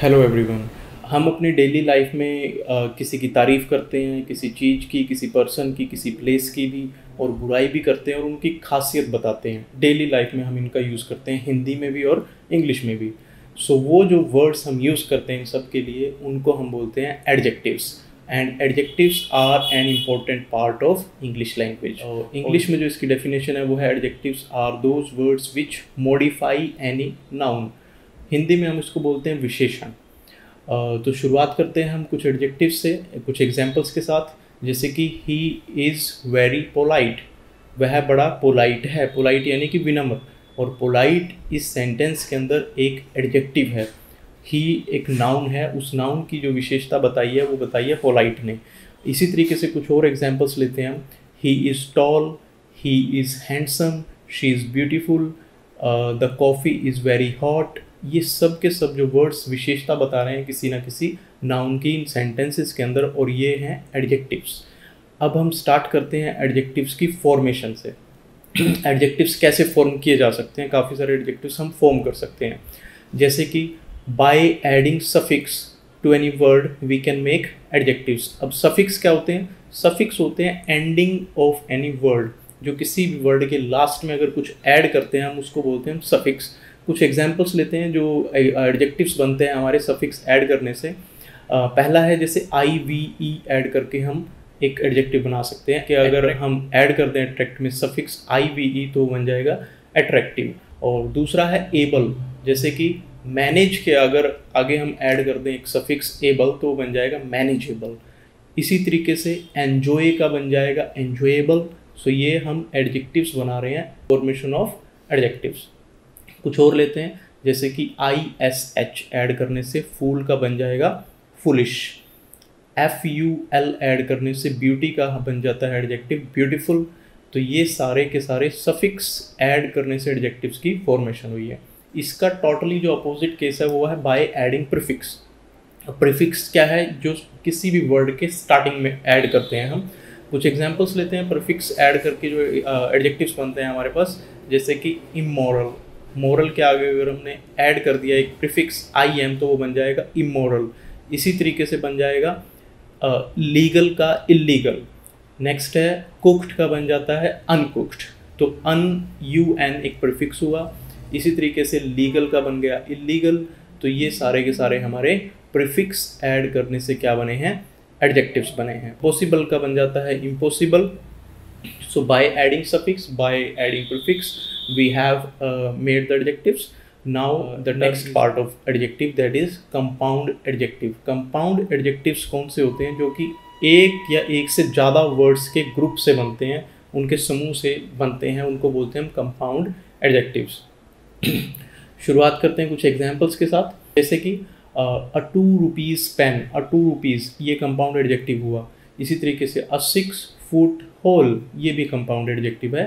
Hello everyone. हम अपनी daily life में किसी की तारीफ़ करते हैं, किसी चीज़ की, किसी पर्सन की, किसी प्लेस की भी, और बुराई भी करते हैं और उनकी खासियत बताते हैं। डेली लाइफ में हम इनका यूज़ करते हैं, हिंदी में भी और इंग्लिश में भी। सो वो जो वर्ड्स हम यूज़ करते हैं इन सब के लिए, उनको हम बोलते हैं adjectives. And adjectives are an important part of English language. और इंग्लिश में जो इसकी डेफिनेशन है वो है, adjectives are those words which modify any noun. Hindi में हम इसको बोलते हैं विशेषण। तो शुरुआत करते हैं हम कुछ एडजेक्टिव से, कुछ एग्जांपल्स के साथ। जैसे कि ही इज़ वेरी पोलाइट, वह बड़ा पोलाइट है। पोलाइट यानी कि विनम्र, और पोलाइट इस सेंटेंस के अंदर एक एडजेक्टिव है। ही एक नाउन है, उस नाउन की जो विशेषता बताई है वो बताई है पोलाइट ने। इसी तरीके से कुछ और एग्जांपल्स लेते हैं हम। He is tall, he is handsome, she is beautiful, the coffee is very hot. ये सब के सब जो वर्ड्स विशेषता बता रहे हैं किसी ना किसी नाउन की इन सेंटेंसेस के अंदर, और ये हैं एडजेक्टिव्स। अब हम स्टार्ट करते हैं एडजेक्टिव्स की फॉर्मेशन से। एडजेक्टिव्स कैसे फॉर्म किए जा सकते हैं? काफ़ी सारे एडजेक्टिव्स हम फॉर्म कर सकते हैं। जैसे कि by adding suffix to any word we can make adjectives. अब सफिक्स क्या होते हैं? सफिक्स होते हैं एंडिंग ऑफ एनी वर्ड। जो किसी भी वर्ड के लास्ट में अगर कुछ ऐड करते हैं हम उसको बोलते हैं सफिक्स। कुछ एग्जांपल्स लेते हैं जो एडजेक्टिव्स बनते हैं हमारे सफिक्स ऐड करने से। पहला है जैसे आई वी ई ऐड करके हम एक एडजेक्टिव बना सकते हैं कि अगर हम ऐड कर दें अट्रैक्ट में सफिक्स आई वी ई तो बन जाएगा अट्रैक्टिव। और दूसरा है एबल, जैसे कि मैनेज के अगर आगे हम ऐड कर दें एक सफिक्स एबल तो बन जाएगा मैनेजेबल। इसी तरीके से एन्जॉय का बन जाएगा एन्जॉयबल। सो ये हम एडजेक्टिव्स बना रहे हैं, फॉर्मेशन ऑफ एडजेक्टिव्स। कुछ और लेते हैं, जैसे कि आई एस एच ऐड करने से फूल का बन जाएगा foolish. F U L add करने से ब्यूटी का बन जाता है एडजेक्टिव ब्यूटीफुल। तो ये सारे के सारे सफिक्स ऐड करने से एडजेक्टिव्स की फॉर्मेशन हुई है। इसका टोटली जो अपोजिट केस है वो है बाय एडिंग प्रीफिक्स। प्रीफिक्स क्या है? जो किसी भी वर्ड के स्टार्टिंग में ऐड करते हैं हम। कुछ एग्जांपल्स लेते हैं प्रीफिक्स ऐड करके जो एडजेक्टिव्स बनते हैं हमारे पास। जैसे कि इमोरल, मोरल के आगे अगर हमने ऐड कर दिया एक प्रीफिक्स आई एम तो वो बन जाएगा इमोरल। इसी तरीके से बन जाएगा लीगल का इलीगल। नेक्स्ट है कुक्ड का बन जाता है अनकुक्ड, तो अन यू एन एक प्रीफिक्स हुआ। इसी तरीके से लीगल का बन गया इलीगल। तो ये सारे के सारे हमारे प्रीफिक्स ऐड करने से क्या बने हैं? एडजेक्टिव्स बने हैं। पॉसिबल का बन जाता है impossible. So by adding suffix, by adding prefix, we have made the adjectives. Now the next part of adjective, that is compound adjective. Compound adjectives कौन से होते हैं? जो कि एक या एक से ज़्यादा वर्ड्स के ग्रुप से बनते हैं, उनके समूह से बनते हैं, उनको बोलते हैं हम compound adjectives। शुरुआत करते हैं कुछ एग्जाम्पल्स के साथ। जैसे कि a 2 rupees pen, a 2 rupees ये compound adjective हुआ। इसी तरीके से a 6 foot hole ये भी कंपाउंड एडजेक्टिव है।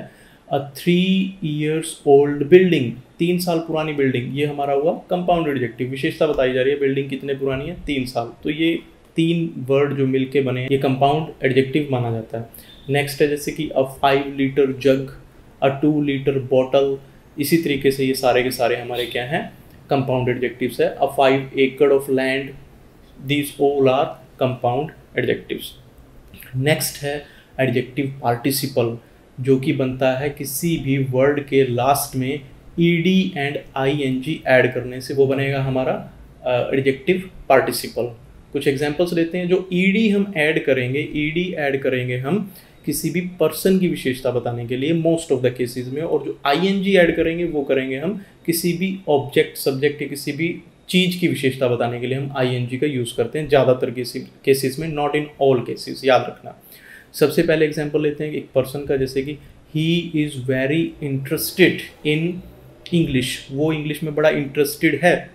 अ 3 years old बिल्डिंग, 3 साल पुरानी बिल्डिंग, ये हमारा हुआ कंपाउंड एडजेक्टिव। विशेषता बताई जा रही है बिल्डिंग कितने पुरानी है? 3 साल। तो ये 3 वर्ड जो मिलके बने ये कंपाउंड एडजेक्टिव माना जाता है। नेक्स्ट है जैसे कि अ 5 लीटर जग, अ 2 लीटर बॉटल। इसी तरीके से ये सारे के सारे हमारे क्या हैं? कंपाउंड एडजेक्टिव्स है। A 5 acre of land, these all are compound adjectives. Next है एडजेक्टिव पार्टिसिपल, जो कि बनता है किसी भी वर्ड के लास्ट में ईडी एंड आईएनजी ऐड करने से, वो बनेगा हमारा एडजेक्टिव पार्टिसिपल। कुछ एग्जांपल्स लेते हैं। जो ईडी हम ऐड करेंगे, ईडी ऐड करेंगे हम किसी भी पर्सन की विशेषता बताने के लिए मोस्ट ऑफ द केसेस में, और जो आईएनजी ऐड करेंगे वो करेंगे हम किसी भी ऑब्जेक्ट, सब्जेक्ट या किसी भी चीज़ की विशेषता बताने के लिए हम आईएनजी का यूज़ करते हैं ज़्यादातर केसेस में, नॉट इन ऑल केसेस, याद रखना। सबसे पहले एग्जांपल लेते हैं एक पर्सन का, जैसे कि he is very interested in English, वो इंग्लिश में बड़ा इंटरेस्टेड है।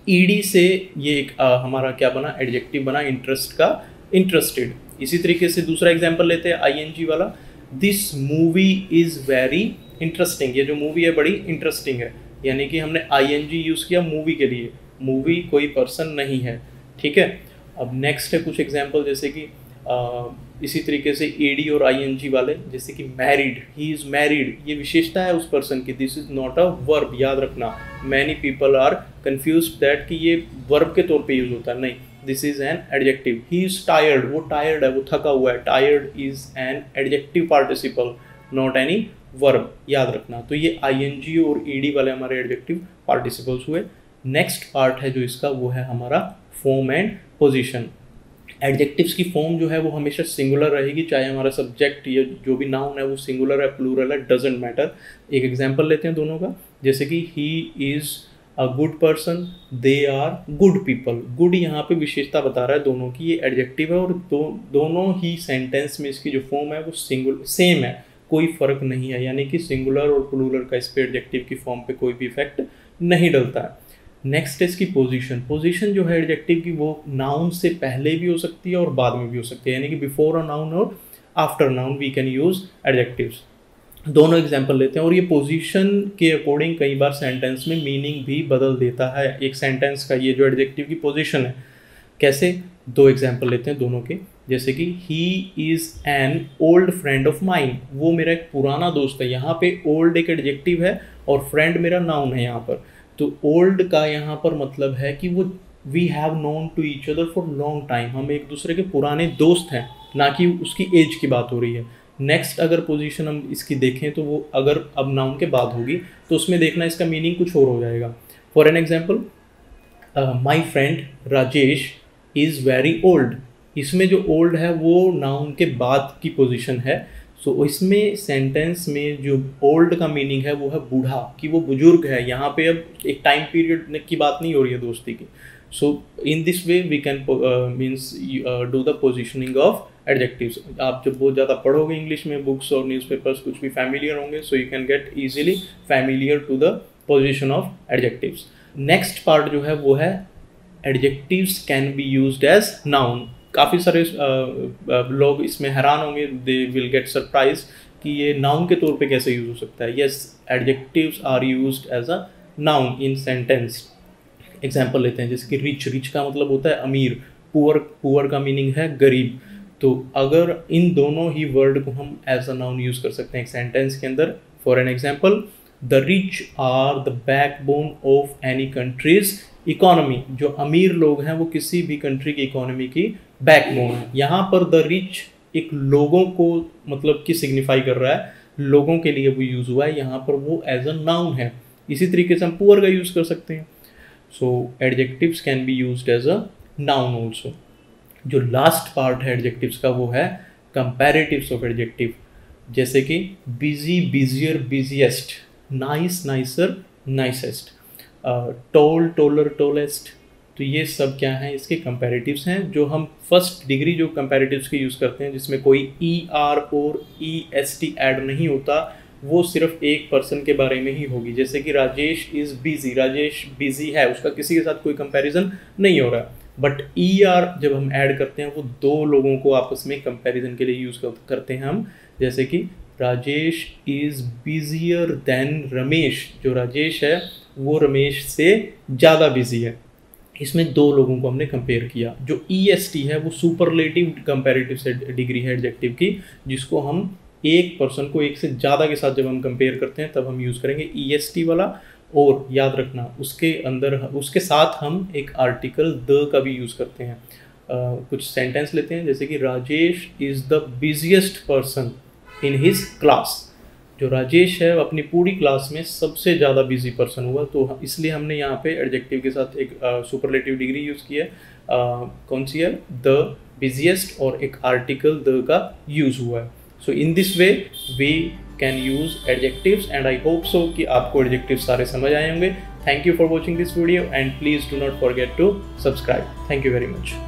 ईडी से ये एक हमारा क्या बना? एडजेक्टिव बना इंटरेस्ट का इंटरेस्टेड। इसी तरीके से दूसरा एग्जांपल लेते हैं आईएनजी वाला। This movie is very interesting, ये जो मूवी है बड़ी इंटरेस्टिंग है, यानी कि हमने आईएनजी यूज़ किया मूवी के लिए। मूवी कोई पर्सन नहीं है, ठीक है। अब नेक्स्ट है कुछ एग्जांपल, जैसे कि इसी तरीके से ed और ing वाले, जैसे कि मैरिड, ही इज़ मैरिड, ये विशेषता है उस पर्सन की, this is not a verb, याद रखना। Many people are confuse that कि ये वर्ब के तौर पे यूज़ होता है, नहीं, this is an adjective. He is tired, वो टायर्ड है, वो थका हुआ है, tired is an adjective participle, not any verb, याद रखना। तो ये ing और ed वाले हमारे एडजेक्टिव पार्टिसिपल्स हुए। नेक्स्ट पार्ट है जो इसका, वो है हमारा फॉर्म एंड पोजीशन। एडजेक्टिव्स की फॉर्म जो है वो हमेशा सिंगुलर रहेगी, चाहे हमारा सब्जेक्ट या जो भी नाउन है वो सिंगुलर है, प्लूरल है, डजेंट मैटर। एक एग्जांपल लेते हैं दोनों का, जैसे कि he is a good person, they are good people. Good यहाँ पे विशेषता बता रहा है दोनों की, ये एडजेक्टिव है और दोनों ही सेंटेंस में इसकी जो फॉर्म है वो सेम है, कोई फ़र्क नहीं है, यानी कि सिंगुलर और प्लूरल का इस पे एडजेक्टिव की फॉर्म पे कोई भी इफेक्ट नहीं डलता है। नेक्स्ट है इसकी पोजीशन। पोजीशन जो है एडजेक्टिव की, वो नाउन से पहले भी हो सकती है और बाद में भी हो सकती है, यानी कि बिफोर अ नाउन और after noun we can use adjectives. दोनों एग्जांपल लेते हैं, और ये पोजीशन के अकॉर्डिंग कई बार सेंटेंस में मीनिंग भी बदल देता है एक सेंटेंस का, ये जो एडजेक्टिव की पोजीशन है। कैसे? दो एग्जांपल लेते हैं दोनों के, जैसे कि he is an old friend of mine, वो मेरा एक पुराना दोस्त है। यहाँ पे ओल्ड एक एडजेक्टिव है और फ्रेंड मेरा नाउन है यहाँ पर। तो ओल्ड का यहाँ पर मतलब है कि वो we have known to each other for long time, हम एक दूसरे के पुराने दोस्त हैं, ना कि उसकी एज की बात हो रही है। नेक्स्ट अगर पोजीशन हम इसकी देखें तो वो अगर अब नाउन के बाद होगी तो उसमें देखना इसका मीनिंग कुछ और हो जाएगा। For an example, my friend Rajesh is very old, इसमें जो ओल्ड है वो नाउन के बाद की पोजीशन है। सो इसमें सेंटेंस में जो ओल्ड का मीनिंग है वो है बूढ़ा, कि वो बुजुर्ग है। यहाँ पे अब एक टाइम पीरियड की बात नहीं हो रही है दोस्ती की। So in this way we can means do the positioning of adjectives. आप जब बहुत ज़्यादा पढ़ोगे इंग्लिश में, बुक्स और न्यूज़पेपर्स कुछ भी फैमिलियर होंगे, so you can get easily familiar to the position of adjectives. Next part जो है वो है adjectives can be used as noun. काफ़ी सारे लोग इसमें हैरान होंगे, दे विल गेट सरप्राइज कि ये नाउन के तौर पे कैसे यूज़ हो सकता है। Yes, adjectives are used as a noun in sentence. Example लेते हैं, जैसे कि रिच, रिच का मतलब होता है अमीर, पुअर, पुअर का मीनिंग है गरीब। तो अगर इन दोनों ही वर्ड को हम एज अ नाउन यूज़ कर सकते हैं एक सेंटेंस के अंदर। For an example, the rich are the backbone of any country's economy, जो अमीर लोग हैं वो किसी भी कंट्री की इकोनॉमी की बैकबोन है। यहाँ पर द रिच एक लोगों को मतलब कि सिग्निफाई कर रहा है, लोगों के लिए वो यूज़ हुआ है, यहाँ पर वो एज अ नाउन है। इसी तरीके से हम पुअर का यूज़ कर सकते हैं। So adjectives can be used as a noun also. जो लास्ट पार्ट है एडजेक्टिव्स का वो है कंपैरेटिव्स ऑफ एडजेक्टिव, जैसे कि busy, busier, busiest, nice, nicer, nicest, tall, taller, tallest. तो ये सब क्या है, इसके कंपैरेटिव्स हैं। जो हम फर्स्ट डिग्री जो कंपैरेटिव्स के यूज़ करते हैं, जिसमें कोई ER और EST ऐड नहीं होता, वो सिर्फ एक पर्सन के बारे में ही होगी। जैसे कि Rajesh is busy, Rajesh busy है, उसका किसी के साथ कोई कंपैरिजन नहीं हो रहा। बट ER जब हम ऐड करते हैं वो दो लोगों को आपस में कंपैरिजन के लिए यूज़ करते हैं हम। जैसे कि Rajesh is busier than Ramesh, जो राजेश है वो रमेश से ज़्यादा बिजी है। इसमें दो लोगों को हमने कंपेयर किया। जो EST है वो सुपरलेटिव कंपैरेटिव से डिग्री है एडजेक्टिव की, जिसको हम एक पर्सन को एक से ज़्यादा के साथ जब हम कंपेयर करते हैं तब हम यूज़ करेंगे EST वाला। और याद रखना उसके अंदर उसके साथ हम एक आर्टिकल द का भी यूज़ करते हैं। कुछ सेंटेंस लेते हैं, जैसे कि Rajesh is the busiest person in his class, जो राजेश है अपनी पूरी क्लास में सबसे ज़्यादा बिजी पर्सन हुआ। तो इसलिए हमने यहाँ पे एडजेक्टिव के साथ एक सुपरलेटिव डिग्री यूज़ की है। कौन सी है? द बिजिएस्ट, और एक आर्टिकल द का यूज़ हुआ है। So in this way we can use adjectives, and I hope so कि आपको एडजेक्टिव सारे समझ आए होंगे। Thank you for watching this video, and please do not forget to subscribe. Thank you very much.